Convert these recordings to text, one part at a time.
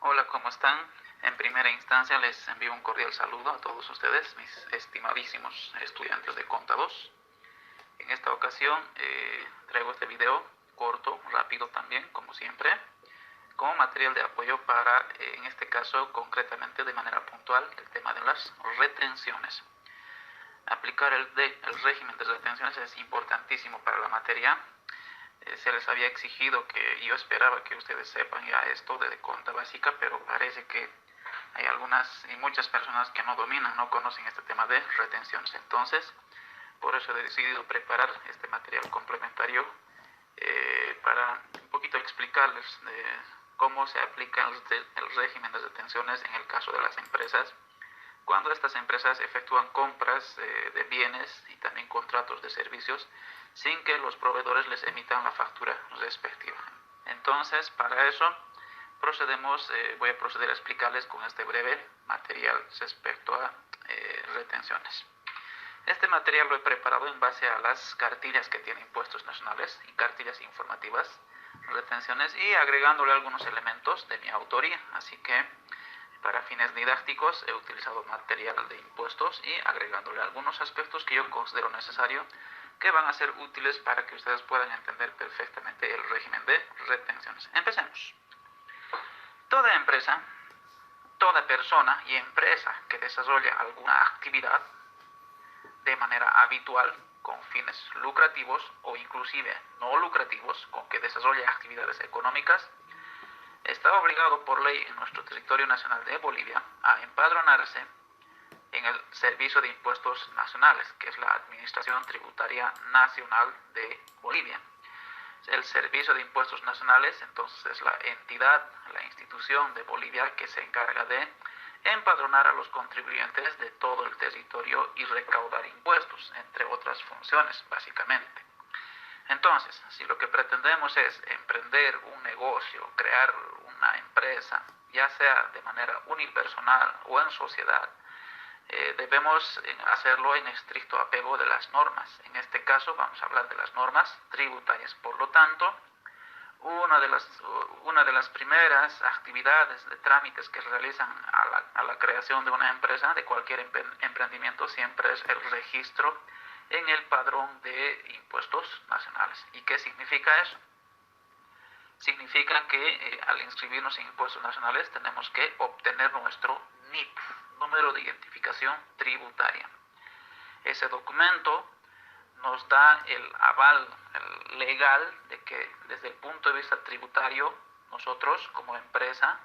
Hola, ¿cómo están? En primera instancia les envío un cordial saludo a todos ustedes, mis estimadísimos estudiantes de Conta 2. En esta ocasión traigo este video corto, rápido también, como siempre, como material de apoyo para, en este caso, concretamente de manera puntual, el tema de las retenciones. Aplicar el régimen de retenciones es importantísimo para la materia. Se les había exigido que yo esperaba que ustedes sepan ya esto de conta básica, pero parece que hay algunas y muchas personas que no dominan, no conocen este tema de retenciones. Entonces, por eso he decidido preparar este material complementario para un poquito explicarles cómo se aplica el régimen de retenciones en el caso de las empresas, cuando estas empresas efectúan compras de bienes y también contratos de servicios sin que los proveedores les emitan la factura respectiva. Entonces, para eso voy a proceder a explicarles con este breve material respecto a retenciones. Este material lo he preparado en base a las cartillas que tiene Impuestos Nacionales y cartillas informativas, retenciones, y agregándole algunos elementos de mi autoría. Así que para fines didácticos he utilizado material de impuestos y agregándole algunos aspectos que yo considero necesario que van a ser útiles para que ustedes puedan entender perfectamente el régimen de retenciones. Empecemos. Toda empresa, toda persona y empresa que desarrolla alguna actividad de manera habitual con fines lucrativos o inclusive no lucrativos, con que desarrolle actividades económicas, está obligado por ley en nuestro territorio nacional de Bolivia a empadronarse en el Servicio de Impuestos Nacionales, que es la Administración Tributaria Nacional de Bolivia. El Servicio de Impuestos Nacionales, entonces, es la entidad, la institución de Bolivia que se encarga de empadronar a los contribuyentes de todo el territorio y recaudar impuestos, entre otras funciones, básicamente. Entonces, si lo que pretendemos es emprender un negocio, crear una empresa, ya sea de manera unipersonal o en sociedad, debemos hacerlo en estricto apego de las normas. En este caso vamos a hablar de las normas tributarias. Por lo tanto, una de las primeras actividades de trámites que se realizan a la creación de una empresa, de cualquier emprendimiento, siempre es el registro en el padrón de impuestos nacionales. ¿Y qué significa eso? Significa que al inscribirnos en impuestos nacionales tenemos que obtener nuestro NIT, número de identificación tributaria. Ese documento nos da el aval legal de que desde el punto de vista tributario nosotros como empresa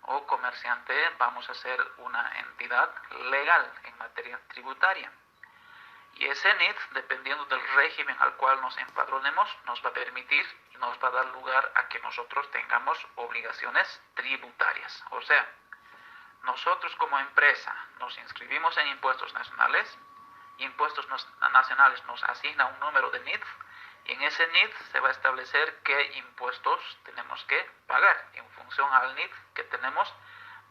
o comerciante vamos a ser una entidad legal en materia tributaria. Y ese NIT, dependiendo del régimen al cual nos empadronemos, nos va a permitir y nos va a dar lugar a que nosotros tengamos obligaciones tributarias. O sea, nosotros como empresa nos inscribimos en impuestos nacionales, Impuestos Nacionales nos asigna un número de NIT y en ese NIT se va a establecer qué impuestos tenemos que pagar. En función al NIT que tenemos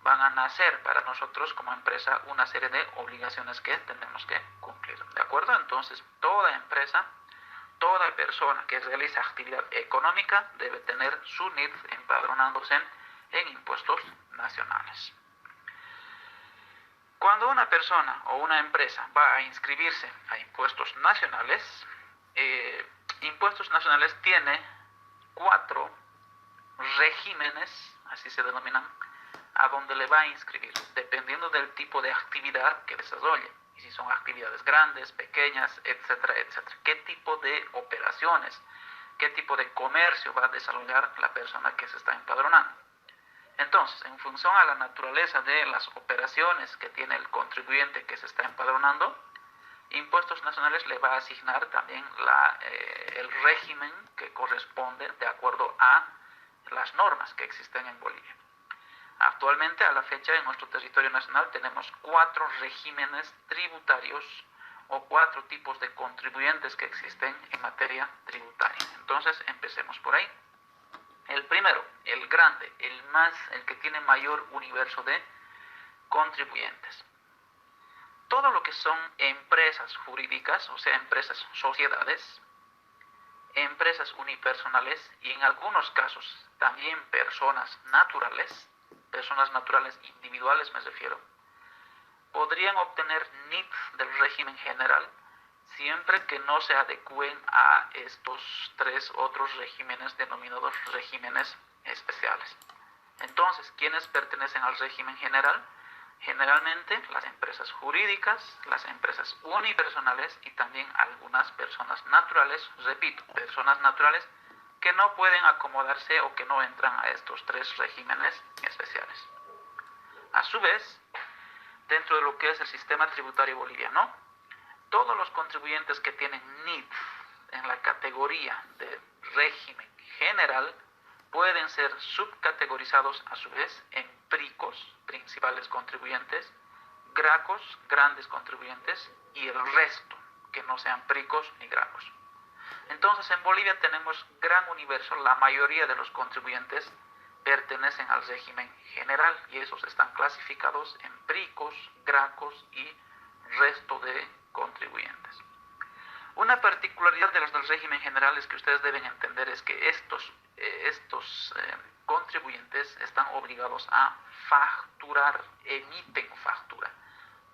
van a nacer para nosotros como empresa una serie de obligaciones que tenemos que cumplir. ¿De acuerdo? Entonces, toda empresa, toda persona que realiza actividad económica debe tener su NIT empadronándose en impuestos nacionales. Cuando una persona o una empresa va a inscribirse a impuestos nacionales, impuestos nacionales tiene 4 regímenes, así se denominan, a donde le va a inscribir, dependiendo del tipo de actividad que desarrolle. Y si son actividades grandes, pequeñas, etcétera, etcétera. ¿Qué tipo de operaciones, qué tipo de comercio va a desarrollar la persona que se está empadronando? Entonces, en función a la naturaleza de las operaciones que tiene el contribuyente que se está empadronando, Impuestos Nacionales le va a asignar también el régimen que corresponde de acuerdo a las normas que existen en Bolivia. Actualmente, a la fecha, en nuestro territorio nacional tenemos 4 regímenes tributarios o 4 tipos de contribuyentes que existen en materia tributaria. Entonces, empecemos por ahí. El primero, el grande, el que tiene mayor universo de contribuyentes. Todo lo que son empresas jurídicas, o sea, empresas sociedades, empresas unipersonales y en algunos casos también personas naturales, personas naturales individuales me refiero, podrían obtener NIT del régimen general siempre que no se adecúen a estos tres otros regímenes denominados regímenes especiales. Entonces, ¿quiénes pertenecen al régimen general? Generalmente las empresas jurídicas, las empresas unipersonales y también algunas personas naturales, repito, personas naturales que no pueden acomodarse o que no entran a estos tres regímenes especiales. A su vez, dentro de lo que es el sistema tributario boliviano, todos los contribuyentes que tienen NIT en la categoría de régimen general pueden ser subcategorizados a su vez en PRICOS, principales contribuyentes, GRACOS, grandes contribuyentes, y el resto, que no sean PRICOS ni GRACOS. Entonces en Bolivia tenemos gran universo, la mayoría de los contribuyentes pertenecen al régimen general y esos están clasificados en PRICOS, GRACOS y resto de contribuyentes. Una particularidad de los del régimen general es que ustedes deben entender es que estos contribuyentes están obligados a facturar, emiten factura.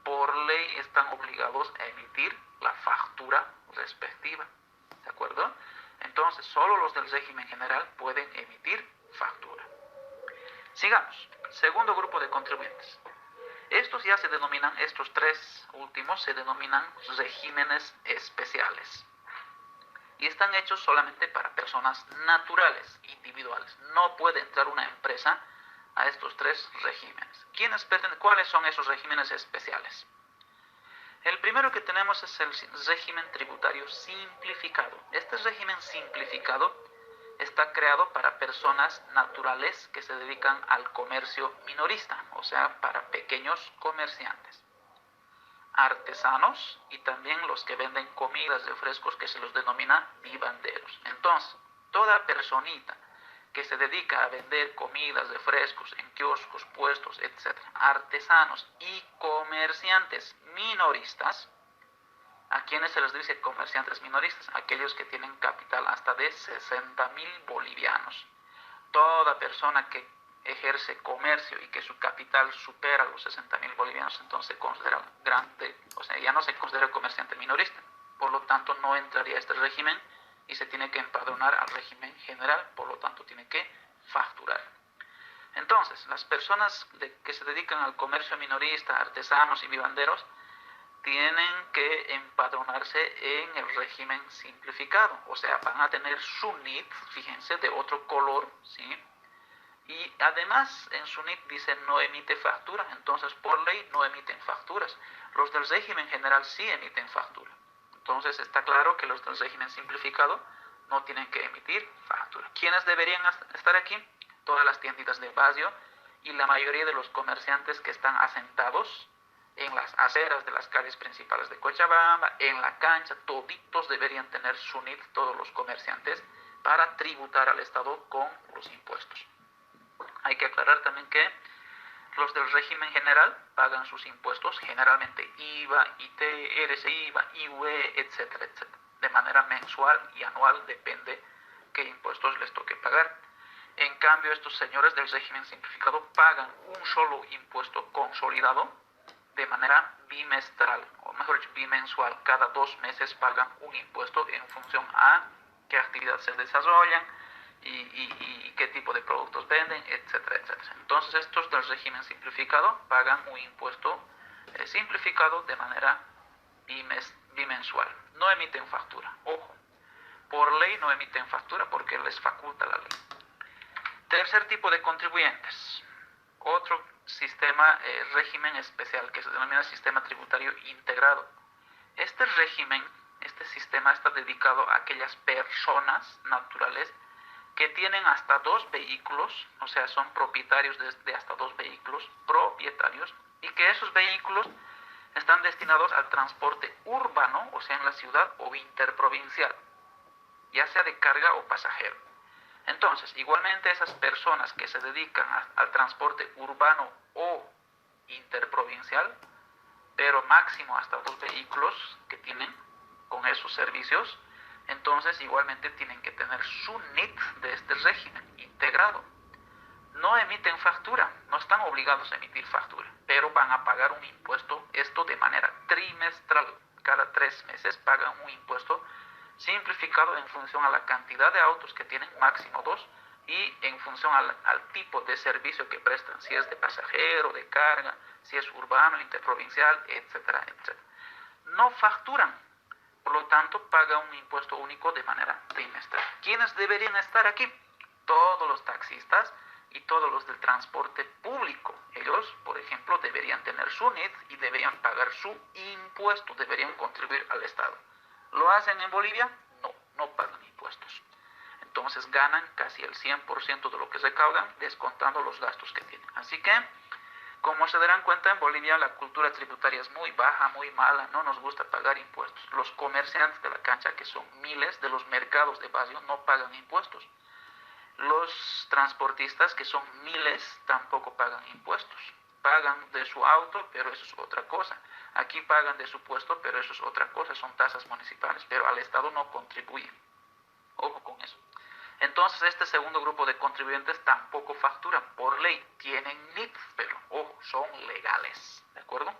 Por ley están obligados a emitir la factura respectiva, ¿de acuerdo? Entonces solo los del régimen general pueden emitir factura. Sigamos, segundo grupo de contribuyentes. Estos ya se denominan, estos tres últimos se denominan regímenes especiales y están hechos solamente para personas naturales, individuales. No puede entrar una empresa a estos tres regímenes. ¿Cuáles son esos regímenes especiales? El primero que tenemos es el régimen tributario simplificado. Este régimen simplificado está creado para personas naturales que se dedican al comercio minorista, o sea, para pequeños comerciantes, artesanos y también los que venden comidas, refrescos, que se los denomina vivanderos. Entonces, toda personita que se dedica a vender comidas, refrescos en kioscos, puestos, etc., artesanos y comerciantes minoristas. ¿A quiénes se les dice comerciantes minoristas? Aquellos que tienen capital hasta de 60.000 bolivianos. Toda persona que ejerce comercio y que su capital supera los 60.000 bolivianos, entonces se considera grande, o sea, ya no se considera comerciante minorista. Por lo tanto, no entraría a este régimen y se tiene que empadronar al régimen general, por lo tanto, tiene que facturar. Entonces, las personas que se dedican al comercio minorista, artesanos y vivanderos, tienen que empadronarse en el régimen simplificado, o sea, van a tener su NIT, fíjense, de otro color, ¿sí? Y además en su NIT dice no emite factura, entonces por ley no emiten facturas. Los del régimen general sí emiten factura. Entonces está claro que los del régimen simplificado no tienen que emitir factura. ¿Quiénes deberían estar aquí? Todas las tienditas de barrio y la mayoría de los comerciantes que están asentados en las aceras de las calles principales de Cochabamba, en la cancha, toditos deberían tener su NIT, todos los comerciantes, para tributar al Estado con los impuestos. Hay que aclarar también que los del régimen general pagan sus impuestos, generalmente IVA, IT, RCIVA, IUE, etcétera, etcétera, de manera mensual y anual, depende qué impuestos les toque pagar. En cambio, estos señores del régimen simplificado pagan un solo impuesto consolidado de manera bimestral, o mejor dicho, bimensual. Cada 2 meses pagan un impuesto en función a qué actividad se desarrollan y qué tipo de productos venden, etcétera, etcétera. Entonces estos del régimen simplificado pagan un impuesto simplificado de manera bimensual. No emiten factura, ojo, por ley no emiten factura porque les faculta la ley. Tercer tipo de contribuyentes, otro sistema, régimen especial que se denomina sistema tributario integrado. Este régimen, este sistema está dedicado a aquellas personas naturales que tienen hasta 2 vehículos, o sea, son propietarios de hasta 2 vehículos, propietarios, y que esos vehículos están destinados al transporte urbano, o sea, en la ciudad, o interprovincial, ya sea de carga o pasajero. Entonces, igualmente esas personas que se dedican al transporte urbano o interprovincial, pero máximo hasta 2 vehículos que tienen con esos servicios, entonces igualmente tienen que tener su NIT de este régimen integrado. no emiten factura, no están obligados a emitir factura, pero van a pagar un impuesto, esto de manera trimestral. Cada 3 meses pagan un impuesto simplificado en función a la cantidad de autos que tienen, máximo 2, y en función al tipo de servicio que prestan, si es de pasajero, de carga, si es urbano, interprovincial, etcétera, etcétera. No facturan, por lo tanto pagan un impuesto único de manera trimestral. ¿Quiénes deberían estar aquí? Todos los taxistas y todos los del transporte público. Ellos, por ejemplo, deberían tener su NIT y deberían pagar su impuesto, deberían contribuir al Estado. ¿Lo hacen en Bolivia? No, no pagan impuestos. Entonces ganan casi el 100% de lo que recaudan, descontando los gastos que tienen. Así que, como se darán cuenta, en Bolivia la cultura tributaria es muy baja, muy mala, no nos gusta pagar impuestos. Los comerciantes de la cancha, que son miles, de los mercados de barrio, no pagan impuestos. Los transportistas, que son miles, tampoco pagan impuestos. Pagan de su auto, pero eso es otra cosa. Aquí pagan de su puesto, pero eso es otra cosa, son tasas municipales, pero al Estado no contribuyen. Ojo con eso. Entonces este segundo grupo de contribuyentes tampoco facturan por ley, tienen NIT, pero ojo, son legales, ¿de acuerdo?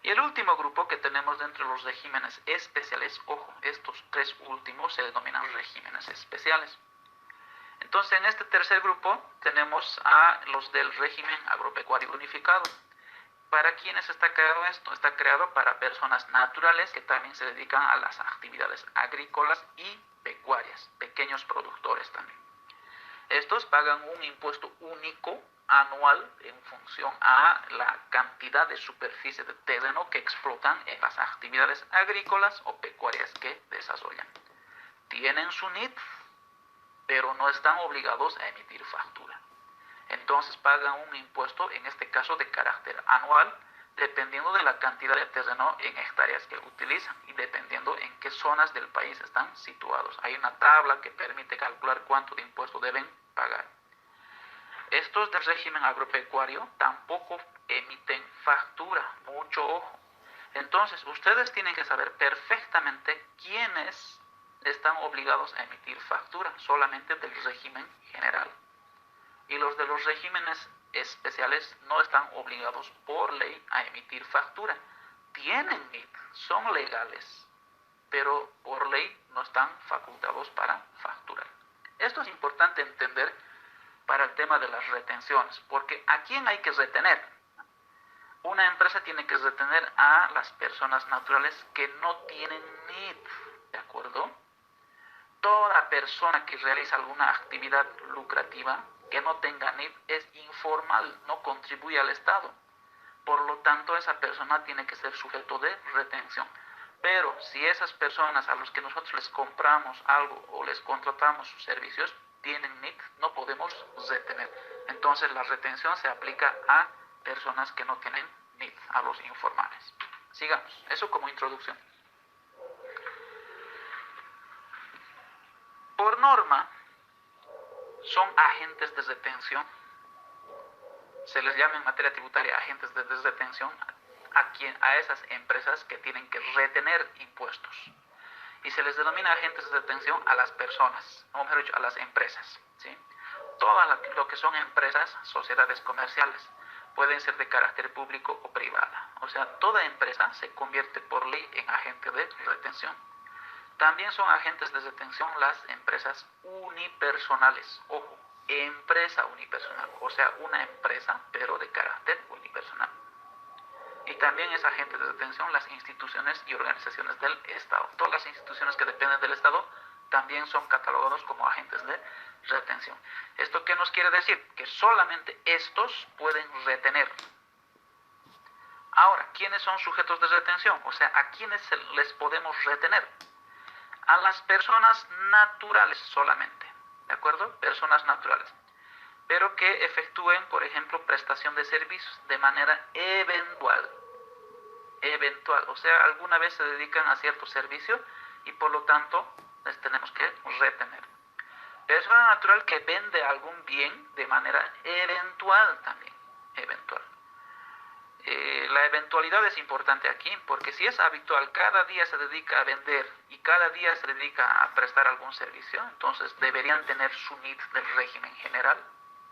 Y el último grupo que tenemos dentro de los regímenes especiales, ojo, estos 3 últimos se denominan regímenes especiales. Entonces en este tercer grupo tenemos a los del régimen agropecuario unificado. ¿Para quiénes está creado esto? Está creado para personas naturales que también se dedican a las actividades agrícolas y pecuarias, pequeños productores también. Estos pagan un impuesto único anual en función a la cantidad de superficie de terreno que explotan en las actividades agrícolas o pecuarias que desarrollan. Tienen su NIT, pero no están obligados a emitir factura. Entonces pagan un impuesto, en este caso de carácter anual, dependiendo de la cantidad de terreno en hectáreas que utilizan y dependiendo en qué zonas del país están situados. Hay una tabla que permite calcular cuánto de impuesto deben pagar. Estos del régimen agropecuario tampoco emiten factura, mucho ojo. Entonces ustedes tienen que saber perfectamente quiénes están obligados a emitir factura, solamente del régimen general. Y los de los regímenes especiales no están obligados por ley a emitir factura. Tienen NIT, son legales, pero por ley no están facultados para facturar. Esto es importante entender para el tema de las retenciones, porque ¿a quién hay que retener? Una empresa tiene que retener a las personas naturales que no tienen NIT, ¿de acuerdo? Toda persona que realiza alguna actividad lucrativa que no tenga NIT es informal, no contribuye al Estado. Por lo tanto, esa persona tiene que ser sujeto de retención. Pero si esas personas a los que nosotros les compramos algo o les contratamos sus servicios tienen NIT, no podemos retener. Entonces la retención se aplica a personas que no tienen NIT, a los informales. Sigamos, eso como introducción. Por norma, son agentes de retención, se les llama en materia tributaria agentes de retención a esas empresas que tienen que retener impuestos. Y se les denomina agentes de retención a las personas, o mejor dicho, a las empresas, ¿sí? Todo lo que son empresas, sociedades comerciales, pueden ser de carácter público o privada. O sea, toda empresa se convierte por ley en agente de retención. También son agentes de retención las empresas unipersonales. Ojo, empresa unipersonal, o sea, una empresa, pero de carácter unipersonal. Y también es agente de retención las instituciones y organizaciones del Estado. Todas las instituciones que dependen del Estado también son catalogados como agentes de retención. ¿Esto qué nos quiere decir? Que solamente estos pueden retener. Ahora, ¿quiénes son sujetos de retención? O sea, ¿a quiénes les podemos retener? A las personas naturales solamente, ¿de acuerdo? Personas naturales, pero que efectúen, por ejemplo, prestación de servicios de manera eventual, o sea, alguna vez se dedican a cierto servicio y por lo tanto les tenemos que retener. Persona natural que vende algún bien de manera eventual también, eventual. La eventualidad es importante aquí porque si es habitual, cada día se dedica a vender y cada día se dedica a prestar algún servicio, entonces deberían tener su NIT del régimen general.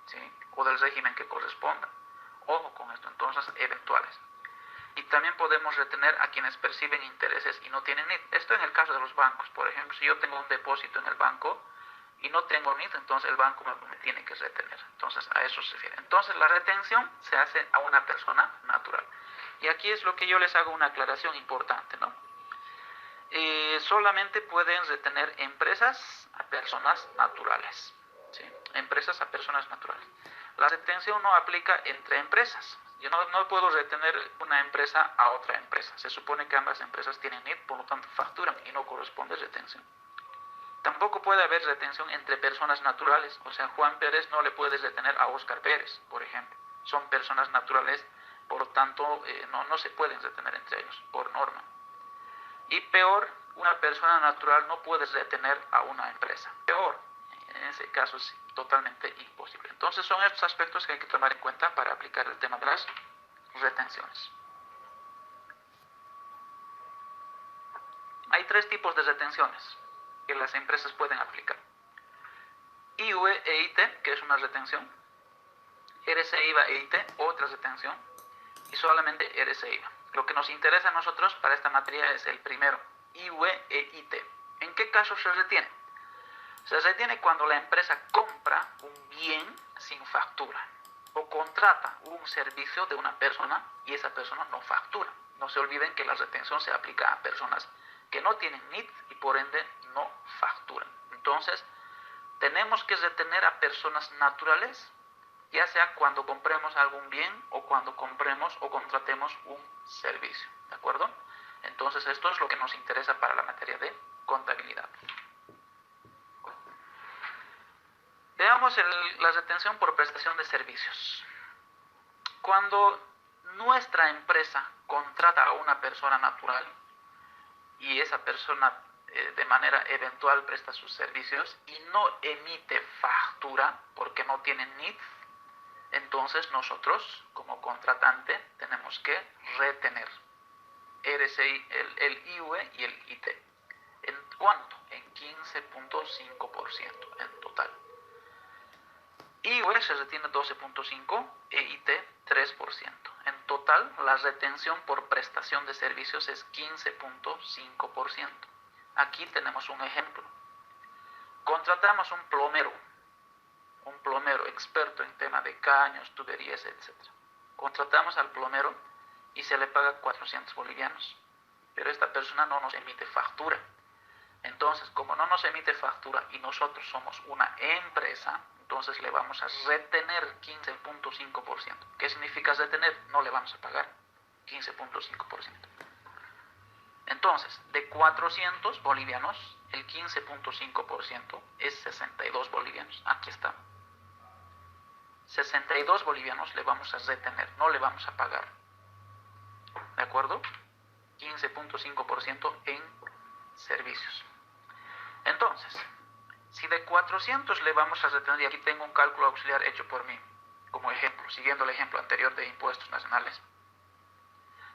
¿sí? O del régimen que corresponda. Ojo con esto, entonces, eventuales. Y también podemos retener a quienes perciben intereses y no tienen NID. Esto en el caso de los bancos. Por ejemplo, si yo tengo un depósito en el banco y no tengo NID, entonces el banco me tiene que retener. Entonces, a eso se refiere. Entonces, la retención se hace a una persona natural. Y aquí es lo que yo les hago una aclaración importante, ¿no? Solamente pueden retener empresas a personas naturales, ¿sí? Empresas a personas naturales. La retención no aplica entre empresas. Yo no puedo retener una empresa a otra empresa. Se supone que ambas empresas tienen NID, por lo tanto facturan y no corresponde retención. Tampoco puede haber retención entre personas naturales. O sea, Juan Pérez no le puede retener a Oscar Pérez, por ejemplo. Son personas naturales, por lo tanto no se pueden retener entre ellos, por norma. Y peor, una persona natural no puede retener a una empresa. Peor, en ese caso es totalmente imposible. Entonces son estos aspectos que hay que tomar en cuenta para aplicar el tema de las retenciones. Hay tres tipos de retenciones que las empresas pueden aplicar. IVA e IT, que es una retención. RC-IVA e IT, otra retención. Y solamente RC-IVA. Lo que nos interesa a nosotros para esta materia es el primero, IVA e IT. ¿En qué caso se retiene? Se retiene cuando la empresa compra un bien sin factura o contrata un servicio de una persona y esa persona no factura. No se olviden que la retención se aplica a personas que no tienen NID y por ende no facturan. Entonces, tenemos que retener a personas naturales, ya sea cuando compremos algún bien o cuando compremos o contratemos un servicio. ¿De acuerdo? Entonces, esto es lo que nos interesa para la materia de contabilidad. Veamos la retención por prestación de servicios. Cuando nuestra empresa contrata a una persona natural y esa persona de manera eventual presta sus servicios y no emite factura porque no tiene NID, entonces nosotros como contratante tenemos que retener el IVA y el IT. ¿En cuánto? En 15.5% en total. IVA se retiene 12.5% e IT 3%. En total, la retención por prestación de servicios es 15.5%. Aquí tenemos un ejemplo. Contratamos un plomero experto en tema de caños, tuberías, etc. Contratamos al plomero y se le paga 400 bolivianos. Pero esta persona no nos emite factura. Entonces, como no nos emite factura y nosotros somos una empresa, entonces le vamos a retener 15.5%. ¿Qué significa retener? No le vamos a pagar 15.5%. Entonces, de 400 bolivianos, el 15.5% es 62 bolivianos. Aquí está. 62 bolivianos le vamos a retener, no le vamos a pagar. ¿De acuerdo? 15.5% en servicios. Entonces, si de 400 le vamos a retener, y aquí tengo un cálculo auxiliar hecho por mí, como ejemplo, siguiendo el ejemplo anterior de impuestos nacionales.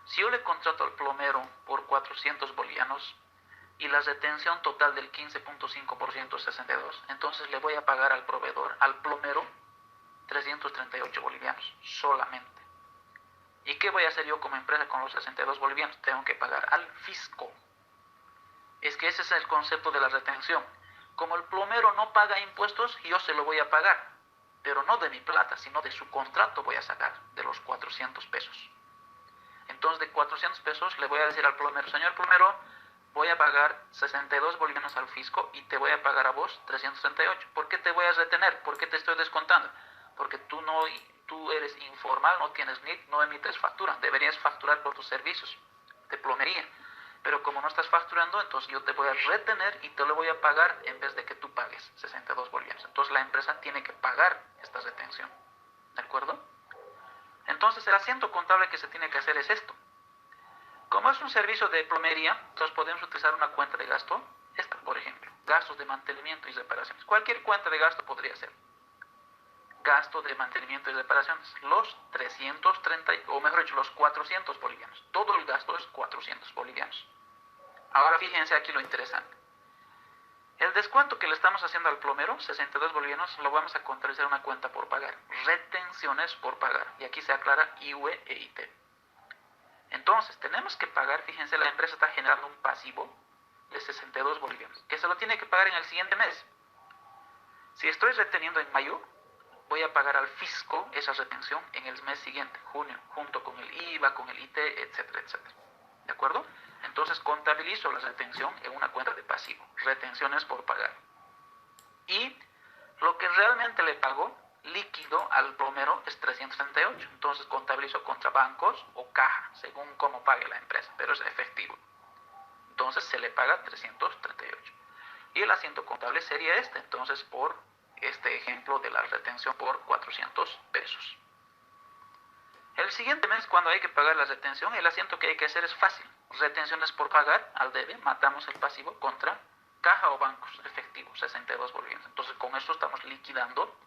Si yo le contrato al plomero por 400 bolivianos y la retención total del 15.5% es 62, entonces le voy a pagar al proveedor, al plomero, 338 bolivianos solamente. ¿Y qué voy a hacer yo como empresa con los 62 bolivianos? Tengo que pagar al fisco. Es que ese es el concepto de la retención. Como el plomero no paga impuestos, yo se lo voy a pagar, pero no de mi plata, sino de su contrato voy a sacar, de los 400 pesos. Entonces, de 400 pesos le voy a decir al plomero, señor plomero, voy a pagar 62 bolivianos al fisco y te voy a pagar a vos 338. ¿Por qué te voy a retener? ¿Por qué te estoy descontando? Porque tú eres informal, no tienes NID, no emites factura. Deberías facturar por tus servicios de plomería. Pero como no estás facturando, entonces yo te voy a retener y te lo voy a pagar en vez de que tú pagues 62 bolivianos. Entonces la empresa tiene que pagar esta retención. ¿De acuerdo? Entonces el asiento contable que se tiene que hacer es esto. Como es un servicio de plomería, entonces podemos utilizar una cuenta de gasto. Esta, por ejemplo, gastos de mantenimiento y reparaciones. Cualquier cuenta de gasto podría ser. Gasto de mantenimiento y reparaciones. Los 330, o mejor dicho, los 400 bolivianos. Todo el gasto es 400 bolivianos. Ahora fíjense aquí lo interesante. El descuento que le estamos haciendo al plomero, 62 bolivianos, lo vamos a contabilizar en una cuenta por pagar. Retenciones por pagar. Y aquí se aclara IUE e IT. Entonces, tenemos que pagar, fíjense, la empresa está generando un pasivo de 62 bolivianos, que se lo tiene que pagar en el siguiente mes. Si estoy reteniendo en mayo, voy a pagar al fisco esa retención en el mes siguiente, junio, junto con el IVA, con el IT, etcétera, etcétera. ¿De acuerdo? Entonces contabilizo la retención en una cuenta de pasivo, retenciones por pagar. Y lo que realmente le pago líquido al plomero es 338. Entonces contabilizo contra bancos o caja, según cómo pague la empresa, pero es efectivo. Entonces se le paga 338. Y el asiento contable sería este, entonces por este ejemplo de la retención por 400 pesos. El siguiente mes, cuando hay que pagar la retención, el asiento que hay que hacer es fácil. Retenciones por pagar al debe, matamos el pasivo contra caja o bancos efectivos, 62 bolivianos. Entonces con esto estamos liquidando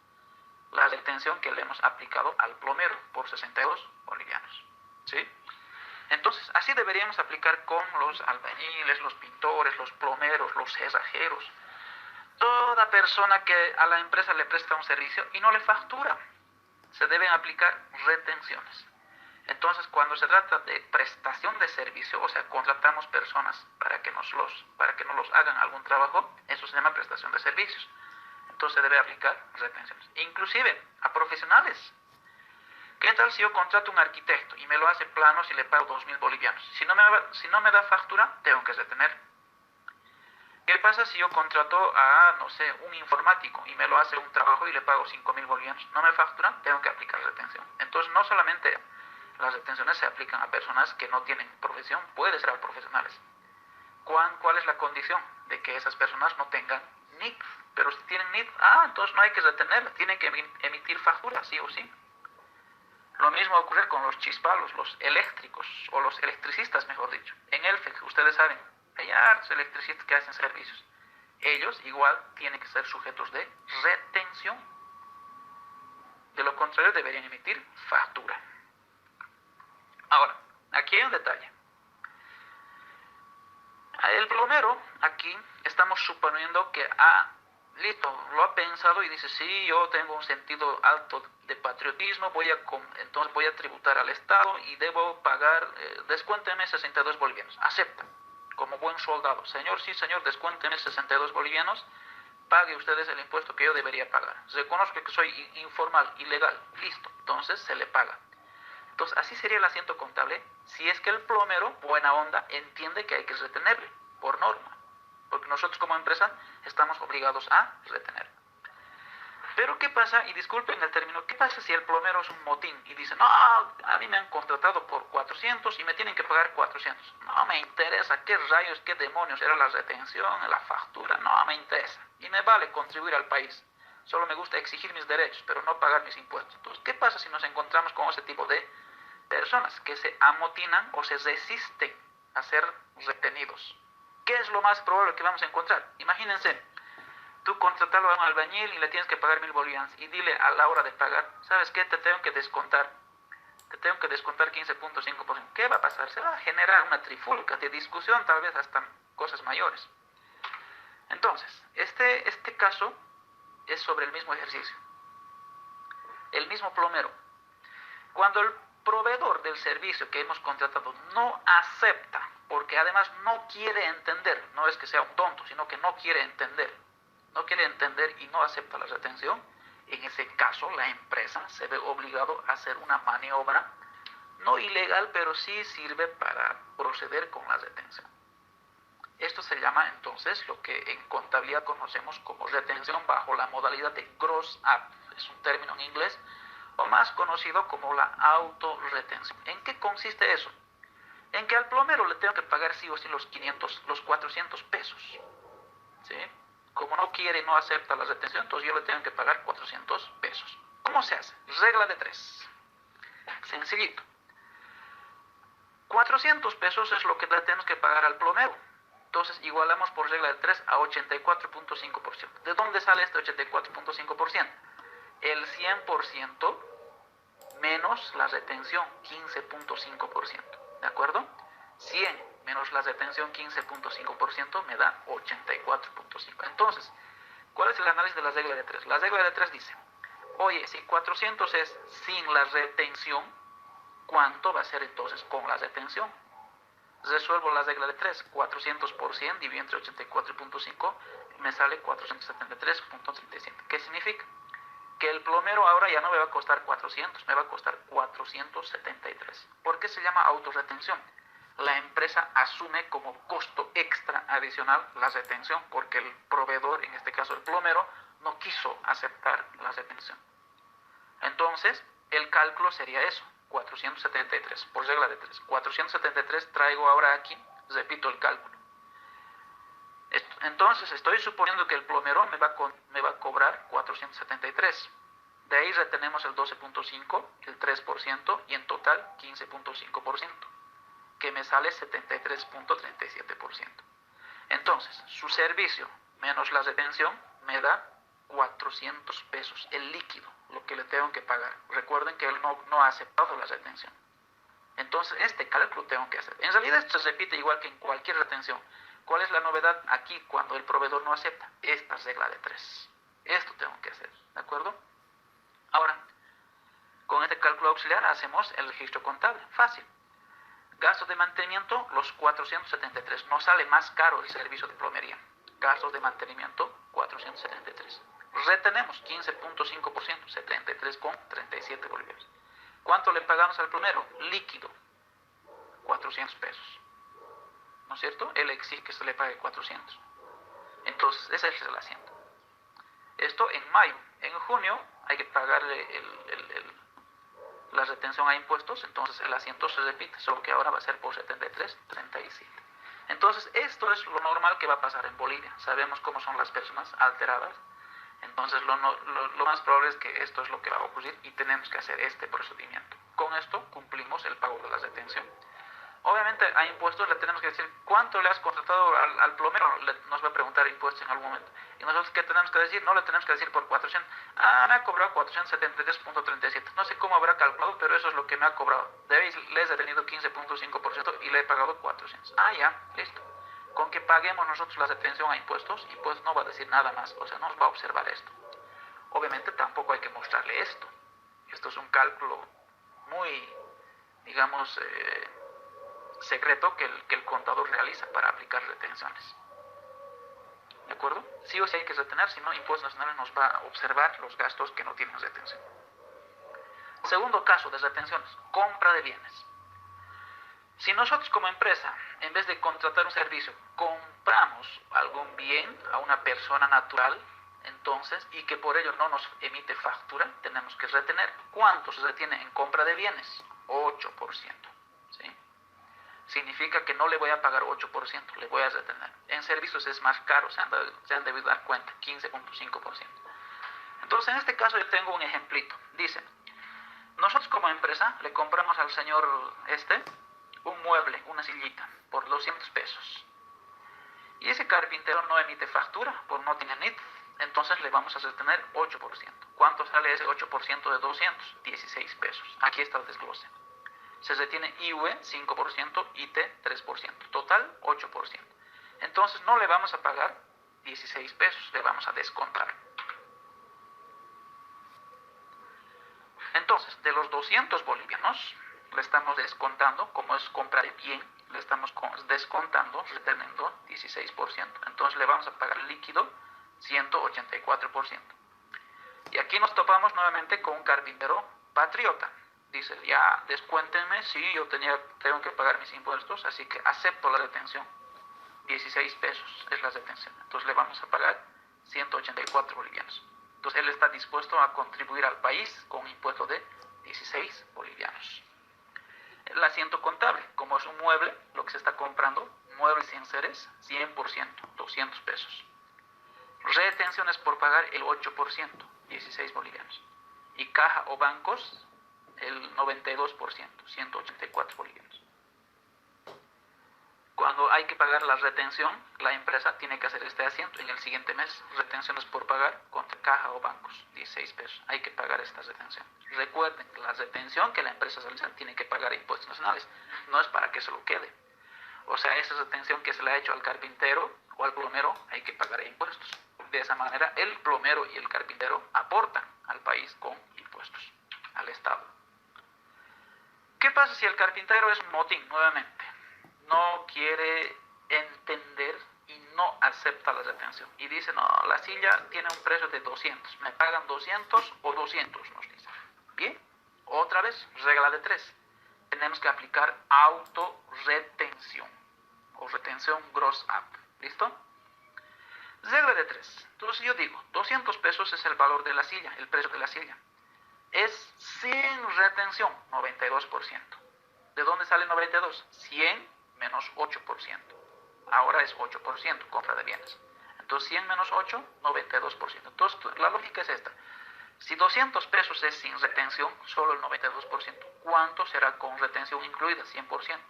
la retención que le hemos aplicado al plomero por 62 bolivianos. ¿Sí? Entonces, así deberíamos aplicar con los albañiles, los pintores, los plomeros, los cerrajeros. Toda persona que a la empresa le presta un servicio y no le factura, se deben aplicar retenciones. Entonces, cuando se trata de prestación de servicio, o sea, contratamos personas para que nos los hagan algún trabajo, eso se llama prestación de servicios. Entonces se debe aplicar retenciones. Inclusive a profesionales. ¿Qué tal si yo contrato un arquitecto y me lo hace planos y le pago 2.000 bolivianos? Si no me da factura, tengo que retener. ¿Qué pasa si yo contrato a, no sé, un informático y me lo hace un trabajo y le pago 5.000 bolivianos? ¿No me factura? Tengo que aplicar retención. Entonces, no solamente las retenciones se aplican a personas que no tienen profesión, puede ser a profesionales. ¿Cuál es la condición? De que esas personas no tengan NIC. Pero si tienen NIC, entonces no hay que retenerla, tienen que emitir factura, sí o sí. Lo mismo ocurre con los chispalos, los eléctricos, o los electricistas, mejor dicho. En ELFEC, ustedes saben, hay hartos electricistas que hacen servicios. Ellos igual tienen que ser sujetos de retención. De lo contrario, deberían emitir factura. Ahora, aquí hay un detalle. El plomero, aquí, estamos suponiendo que listo, lo ha pensado y dice, sí, yo tengo un sentido alto de patriotismo, entonces voy a tributar al Estado y debo pagar, descuénteme 62 bolivianos. Acepta, como buen soldado. Señor, sí, señor, descuénteme 62 bolivianos, pague ustedes el impuesto que yo debería pagar. Reconozco que soy informal, ilegal, listo, entonces se le paga. Entonces, así sería el asiento contable si es que el plomero, buena onda, entiende que hay que retenerle, por norma. Porque nosotros como empresa estamos obligados a retener. Pero ¿qué pasa? Y disculpen el término, ¿qué pasa si el plomero es un motín y dice, no, a mí me han contratado por 400 y me tienen que pagar 400? No me interesa, qué rayos, qué demonios era la retención, la factura, no me interesa. Y me vale contribuir al país. Solo me gusta exigir mis derechos, pero no pagar mis impuestos. Entonces, ¿qué pasa si nos encontramos con ese tipo de personas que se amotinan o se resisten a ser retenidos? ¿Qué es lo más probable que vamos a encontrar? Imagínense, tú contratarlo a un albañil y le tienes que pagar 1.000 bolivianos y dile a la hora de pagar, ¿sabes qué? Te tengo que descontar 15.5%. ¿Qué va a pasar? Se va a generar una trifulca de discusión, tal vez hasta cosas mayores. Entonces, este caso es sobre el mismo ejercicio. El mismo plomero. Cuando el proveedor del servicio que hemos contratado no acepta, porque además no quiere entender, no es que sea un tonto, sino que no quiere entender y no acepta la retención, en ese caso la empresa se ve obligado a hacer una maniobra, no ilegal, pero sí sirve para proceder con la retención. Esto se llama entonces lo que en contabilidad conocemos como retención bajo la modalidad de gross up, es un término en inglés, o más conocido como la autorretención. ¿En qué consiste eso? En que al plomero le tengo que pagar sí o sí los 400 pesos. ¿Sí? Como no quiere, no acepta la retención, entonces yo le tengo que pagar 400 pesos. ¿Cómo se hace? Regla de 3. Sencillito. 400 pesos es lo que le tenemos que pagar al plomero. Entonces igualamos por regla de 3 a 84.5%. ¿De dónde sale este 84.5%? El 100% menos la retención, 15.5%. ¿De acuerdo? 100 menos la retención 15.5% me da 84.5. Entonces, ¿cuál es el análisis de la regla de 3? La regla de 3 dice, oye, si 400 es sin la retención, ¿cuánto va a ser entonces con la retención? Resuelvo la regla de 3, 400 por 100 dividido entre 84.5 me sale 473.37. ¿Qué significa? Que el plomero ahora ya no me va a costar 400, me va a costar 473. ¿Por qué se llama autorretención? La empresa asume como costo extra adicional la retención, porque el proveedor, en este caso el plomero, no quiso aceptar la retención. Entonces, el cálculo sería eso, 473, por regla de 3. 473 traigo ahora aquí, repito el cálculo. Entonces, estoy suponiendo que el plomero me va a cobrar 473. De ahí retenemos el 12.5, el 3% y en total 15.5%, que me sale 73.37%. Entonces, su servicio menos la retención me da 400 pesos, el líquido, lo que le tengo que pagar. Recuerden que él no ha aceptado la retención. Entonces, este cálculo tengo que hacer. En realidad, esto se repite igual que en cualquier retención. ¿Cuál es la novedad aquí cuando el proveedor no acepta? Esta regla de 3. Esto tengo que hacer, ¿de acuerdo? Ahora, con este cálculo auxiliar hacemos el registro contable. Fácil. Gastos de mantenimiento, los 473. Nos sale más caro el servicio de plomería. Gastos de mantenimiento, 473. Retenemos 15.5%, 73,37 bolivianos. ¿Cuánto le pagamos al plomero? Líquido, 400 pesos. ¿No es cierto? Él exige que se le pague 400. Entonces, ese es el asiento. Esto en mayo. En junio hay que pagarle la retención a impuestos, entonces el asiento se repite, solo que ahora va a ser por 73.37. Entonces, esto es lo normal que va a pasar en Bolivia. Sabemos cómo son las personas alteradas. Entonces, lo más probable es que esto es lo que va a ocurrir y tenemos que hacer este procedimiento. Con esto cumplimos el pago de la retención. Obviamente a impuestos le tenemos que decir cuánto le has contratado al plomero, nos va a preguntar impuestos en algún momento. Y nosotros, ¿qué tenemos que decir? No le tenemos que decir por 400. Me ha cobrado 473.37. No sé cómo habrá calculado, pero eso es lo que me ha cobrado. Les he tenido 15.5% y le he pagado 400. Ya, listo. Con que paguemos nosotros la retención a impuestos, y pues no va a decir nada más, o sea, no nos va a observar esto. Obviamente tampoco hay que mostrarle esto. Esto es un cálculo muy, digamos, secreto que el contador realiza para aplicar retenciones. ¿De acuerdo? Sí o sí hay que retener, si no, Impuestos Nacionales nos va a observar los gastos que no tienen retención. Segundo caso de retenciones, compra de bienes. Si nosotros como empresa, en vez de contratar un servicio, compramos algún bien a una persona natural, entonces, y que por ello no nos emite factura, tenemos que retener. ¿Cuánto se retiene en compra de bienes? 8%. ¿Sí? Significa que no le voy a pagar 8%, le voy a retener. En servicios es más caro, se han debido dar cuenta, 15.5%. Entonces, en este caso yo tengo un ejemplito. Dice, nosotros como empresa le compramos al señor un mueble, una sillita, por 200 pesos. Y ese carpintero no emite factura, por no tener NIT. Entonces le vamos a retener 8%. ¿Cuánto sale ese 8% de 200? 16 pesos. Aquí está el desglose. Se retiene IVE 5%, IT 3%, total 8%. Entonces no le vamos a pagar 16 pesos, le vamos a descontar. Entonces, de los 200 bolivianos, le estamos descontando, como es compra de bien, le estamos descontando, reteniendo 16%. Entonces le vamos a pagar líquido 184%. Y aquí nos topamos nuevamente con un carpintero patriota. Dice, ya descuéntenme, sí, yo tengo que pagar mis impuestos, así que acepto la retención. 16 pesos es la retención. Entonces le vamos a pagar 184 bolivianos. Entonces él está dispuesto a contribuir al país con un impuesto de 16 bolivianos. El asiento contable, como es un mueble, lo que se está comprando, muebles y enseres, 100%, 200 pesos. Retenciones por pagar el 8%, 16 bolivianos. Y caja o bancos, el 92%, 184 bolivianos. Cuando hay que pagar la retención, la empresa tiene que hacer este asiento en el siguiente mes. Retenciones por pagar contra caja o bancos, 16 pesos. Hay que pagar esta retención. Recuerden, la retención que la empresa realiza tiene que pagar impuestos nacionales. No es para que se lo quede. O sea, esa retención que se le ha hecho al carpintero o al plomero hay que pagar impuestos. De esa manera, el plomero y el carpintero aportan al país con impuestos, al Estado. ¿Qué pasa si el carpintero es motín nuevamente? No quiere entender y no acepta la retención. Y dice, no, la silla tiene un precio de 200. Me pagan 200 o 200, nos dice. Bien, otra vez, regla de 3. Tenemos que aplicar autorretención o retención gross up. ¿Listo? Regla de 3. Entonces yo digo, 200 pesos es el valor de la silla, el precio de la silla. Es sin retención, 92%. ¿De dónde sale 92? 100 menos 8%. Ahora es 8%, compra de bienes. Entonces 100 menos 8, 92%. Entonces la lógica es esta. Si 200 pesos es sin retención, solo el 92%. ¿Cuánto será con retención incluida? 100%.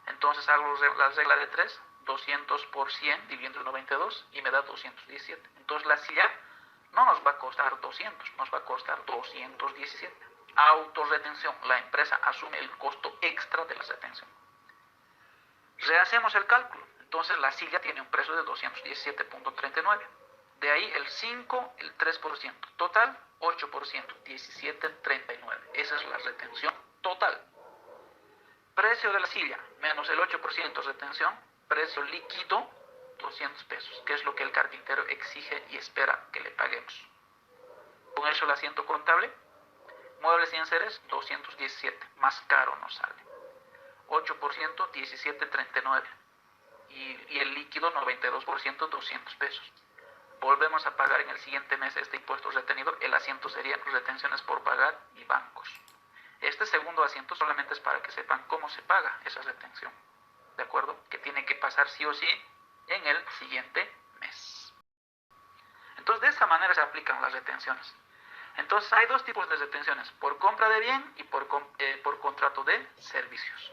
Entonces hago la regla de 3, 200 por 100 dividiendo el 92 y me da 217. Entonces la silla no nos va a costar 200, nos va a costar 217. Autorretención, la empresa asume el costo extra de la retención. Rehacemos el cálculo. Entonces la silla tiene un precio de 217.39. De ahí el 5, el 3%. Total, 8%, 17.39. Esa es la retención total. Precio de la silla, menos el 8% retención. Precio líquido, 200 pesos, que es lo que el carpintero exige y espera que le paguemos. Con eso el asiento contable, muebles y enseres, 217. Más caro nos sale. 8%, 17.39. Y el líquido, 92%, 200 pesos. Volvemos a pagar en el siguiente mes este impuesto retenido. El asiento sería retenciones por pagar y bancos. Este segundo asiento solamente es para que sepan cómo se paga esa retención. ¿De acuerdo? Que tiene que pasar sí o sí en el siguiente mes. Entonces, de esa manera se aplican las retenciones. Entonces, hay dos tipos de retenciones: por compra de bien y por contrato de servicios.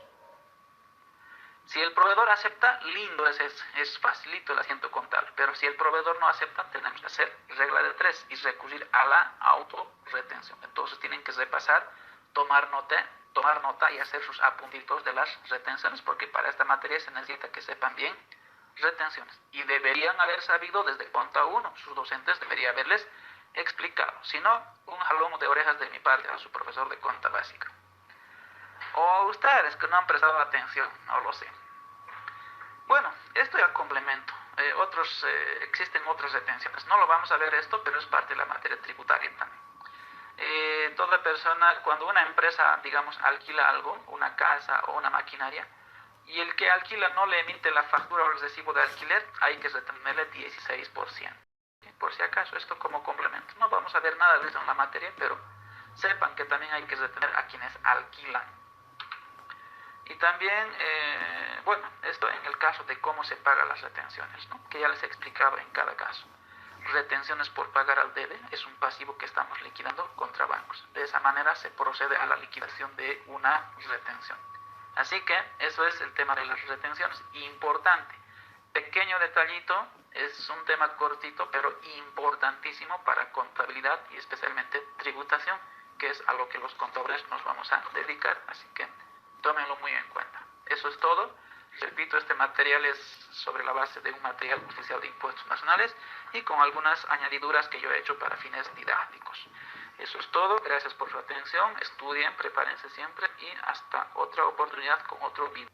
Si el proveedor acepta, lindo, es facilito el asiento contable. Pero si el proveedor no acepta, tenemos que hacer regla de 3 y recurrir a la autorretención. Entonces tienen que repasar, tomar nota y hacer sus apuntitos de las retenciones, porque para esta materia se necesita que sepan bien retenciones. Y deberían haber sabido desde el punto 1, sus docentes deberían haberles explicado. Si no, un jalón de orejas de mi parte a su profesor de cuenta básica. O ustedes que no han prestado atención, no lo sé. Bueno, esto ya complemento. Existen otras retenciones. No lo vamos a ver esto, pero es parte de la materia tributaria también. Toda persona, cuando una empresa, digamos, alquila algo, una casa o una maquinaria, y el que alquila no le emite la factura o el recibo de alquiler, hay que retenerle 16%. Por si acaso, esto como complemento. No vamos a ver nada de eso en la materia, pero sepan que también hay que retener a quienes alquilan. Y también, bueno, esto en el caso de cómo se pagan las retenciones, ¿no? Que ya les he explicado en cada caso. Retenciones por pagar al debe es un pasivo que estamos liquidando contra bancos. De esa manera se procede a la liquidación de una retención. Así que eso es el tema de las retenciones. Importante, pequeño detallito, es un tema cortito, pero importantísimo para contabilidad y especialmente tributación, que es a lo que los contadores nos vamos a dedicar. Así que tómenlo muy en cuenta. Eso es todo. Repito, este material es sobre la base de un material oficial de impuestos nacionales y con algunas añadiduras que yo he hecho para fines didácticos. Eso es todo. Gracias por su atención. Estudien, prepárense siempre y hasta otra oportunidad con otro video.